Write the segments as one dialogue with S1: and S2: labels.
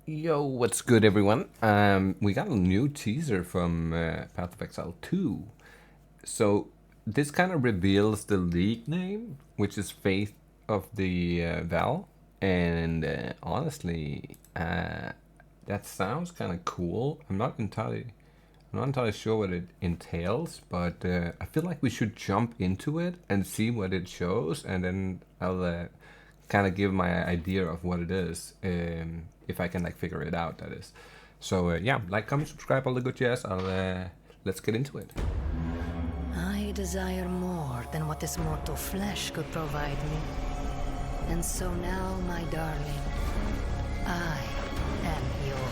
S1: Yo, what's good, everyone? We got a new teaser from Path of Exile 2. So this kind of reveals the league name, which is Faith of the Vaal, and honestly, that sounds kind of cool. I'm not entirely sure what it entails, but I feel like we should jump into it and see what it shows, and then I'll kind of give my idea of what it is, if I can like figure it out. That is. So yeah, like, comment, subscribe, all the good jazz. Let's get into it.
S2: I desire more than what this mortal flesh could provide me. And so now, my darling, I am yours.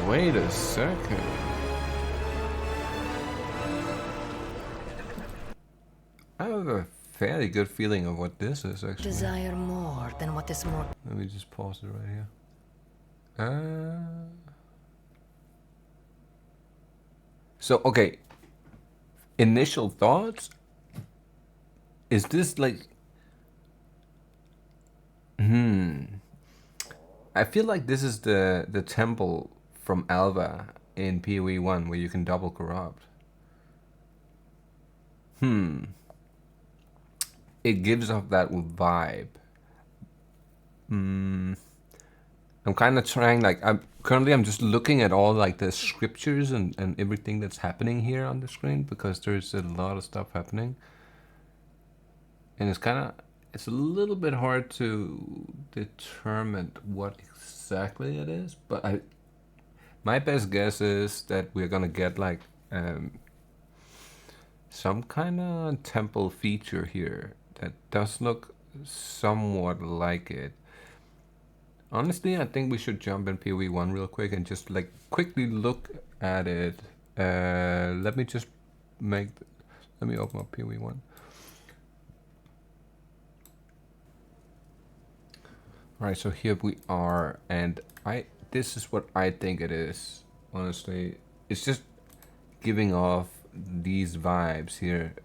S1: Wait a second. I have a fairly good feeling of what this is, actually.
S2: Desire more than what this mortal...
S1: Let me just pause it right here. So, okay. Initial thoughts? Is this like... I feel like this is the temple from Alva in PoE 1 where you can double corrupt. It gives off that vibe. I'm kind of trying, like, I'm just looking at all like the scriptures and everything that's happening here on the screen, because there's a lot of stuff happening, and it's a little bit hard to determine what exactly it is, but my best guess is that we're gonna get like some kind of temple feature here that does look somewhat like it. Honestly, I think we should jump in PoE 1 real quick and just like quickly look at it. Let me just let me open up PoE 1. Alright, so here we are, and this is what I think it is. Honestly, it's just giving off these vibes here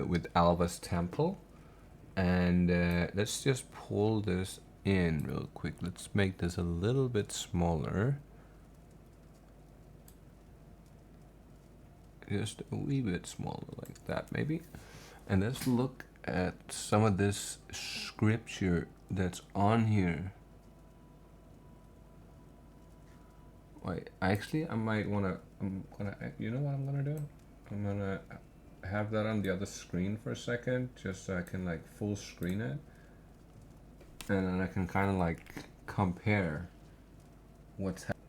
S1: with Alva's temple. And let's just pull this in real quick. Let's make this a little bit smaller. Just a wee bit smaller, like that maybe. And let's look at some of this scripture that's on here. Wait, actually, you know what I'm gonna do? I'm gonna have that on the other screen for a second, just so I can like full screen it, and then I can kind of like compare what's happening.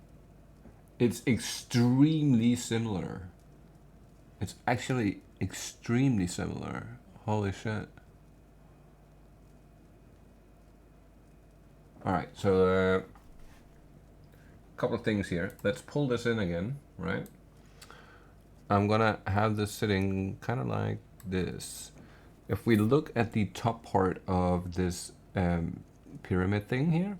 S1: It's extremely similar. It's actually extremely similar. Holy shit. Alright, so a couple of things here. Let's pull this in again, right? I'm gonna have this sitting kind of like this. If we look at the top part of this pyramid thing here,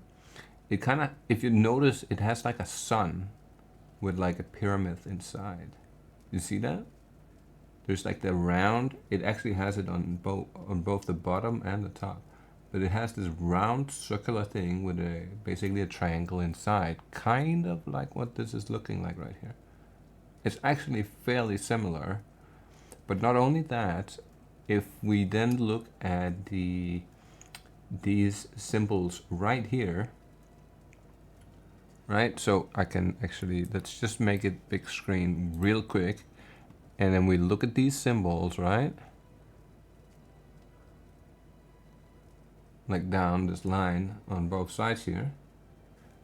S1: it kind of, if you notice, it has like a sun with like a pyramid inside. You see that? There's like the round. It actually has it on both the bottom and the top, but it has this round circular thing with basically a triangle inside, kind of like what this is looking like right here. It's actually fairly similar, but not only that, if we then look at these symbols right here, right? So I can actually, let's just make it big screen real quick, and then we look at these symbols, right? Like down this line on both sides here.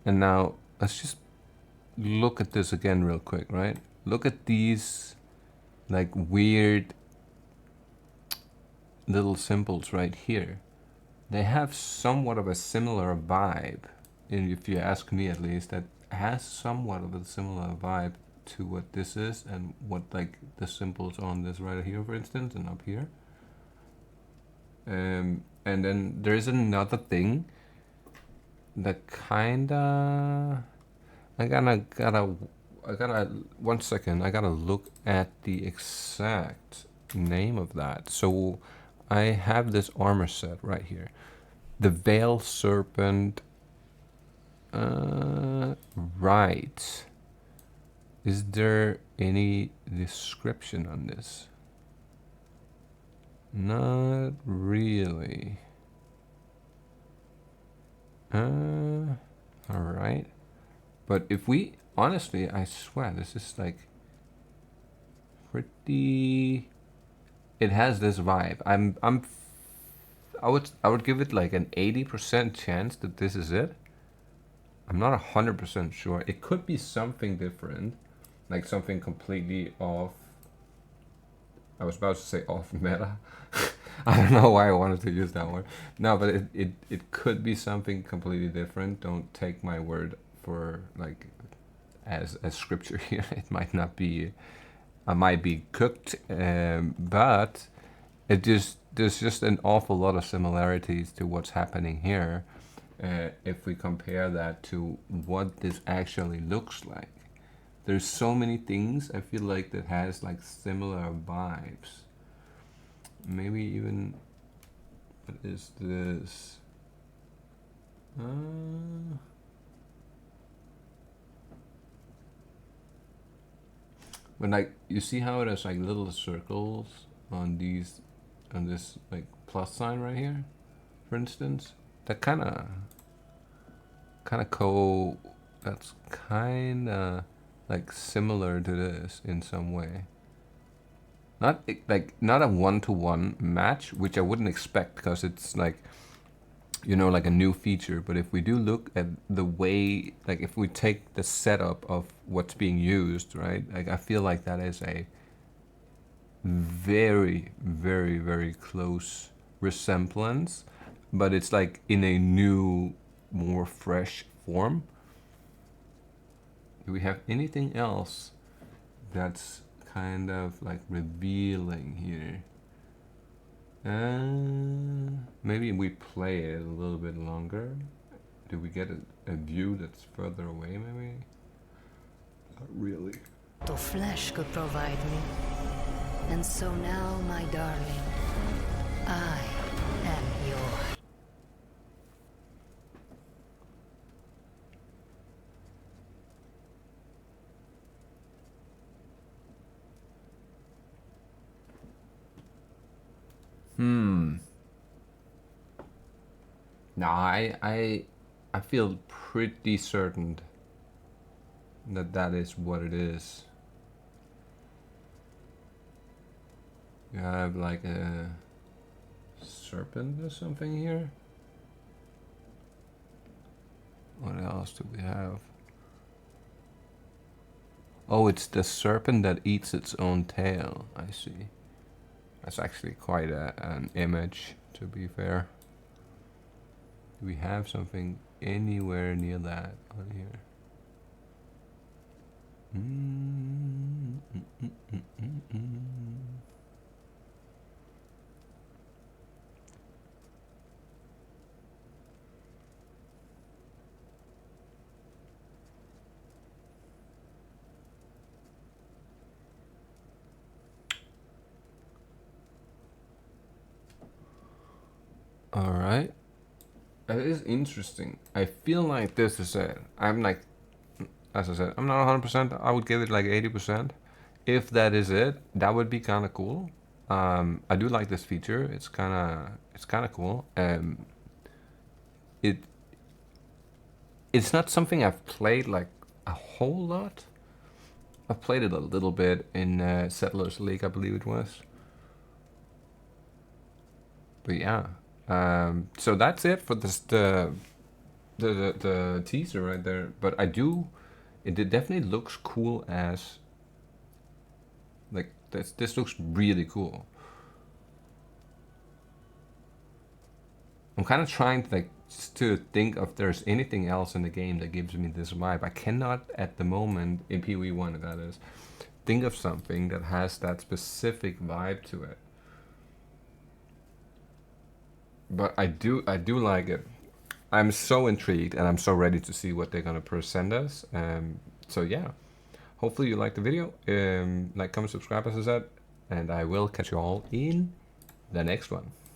S1: And now let's just look at this again real quick, right? Look at these like weird little symbols right here. They have somewhat of a similar vibe, and if you ask me at least, that has somewhat of a similar vibe to what this is and what like the symbols on this right here, for instance, and up here. And then there's another thing that kinda, I gotta I gotta, 1 second, I gotta look at the exact name of that. So I have this armor set right here. The Vaal Serpent, right. Is there any description on this? Not really. Alright. But if we, honestly, I swear, this is like pretty, it has this vibe. I would give it like an 80% chance that this is it. I'm not 100% sure. It could be something different, like something completely off. I was about to say off meta. I don't know why I wanted to use that word. No, but it could be something completely different. Don't take my word for like as scripture here. It might not be. I might be cooked, but there's just an awful lot of similarities to what's happening here. If we compare that to what this actually looks like, there's so many things I feel like that has like similar vibes. Maybe even, what is this? When like you see how it has like little circles on these, on this like plus sign right here, for instance, that kind of that's kind of like similar to this in some way. Not like not a one-to-one match, which I wouldn't expect because it's like, you know, like a new feature. But if we do look at the way, like if we take the setup of what's being used, right? Like I feel like that is a very, very, very close resemblance, but it's like in a new, more fresh form. Do we have anything else that's kind of like revealing here? Maybe we play it a little bit longer. Do we get a view that's further away maybe? Not really.
S2: To flesh could provide me. And so now, my darling, I am yours.
S1: No, I feel pretty certain that that is what it is. You have like a serpent or something here. What else do we have? Oh, it's the serpent that eats its own tail. I see. That's actually quite an image, to be fair. Do we have something anywhere near that on here? All right. It is interesting. I feel like this is it. I'm like, as I said, I'm not 100%. I would give it like 80%. If that is it, that would be kind of cool. I do like this feature. It's kind of cool. It's not something I've played like a whole lot. I've played it a little bit in Settlers League, I believe it was. But yeah. So that's it for this the teaser right there. But it definitely looks cool as like this looks really cool. I'm kind of trying to like to think if there's anything else in the game that gives me this vibe. I cannot at the moment in PoE1 that is think of something that has that specific vibe to it. But I do like it. I'm so intrigued and I'm so ready to see what they're gonna present us. So yeah, hopefully you liked the video. Like, comment, subscribe, as I said, and I will catch you all in the next one.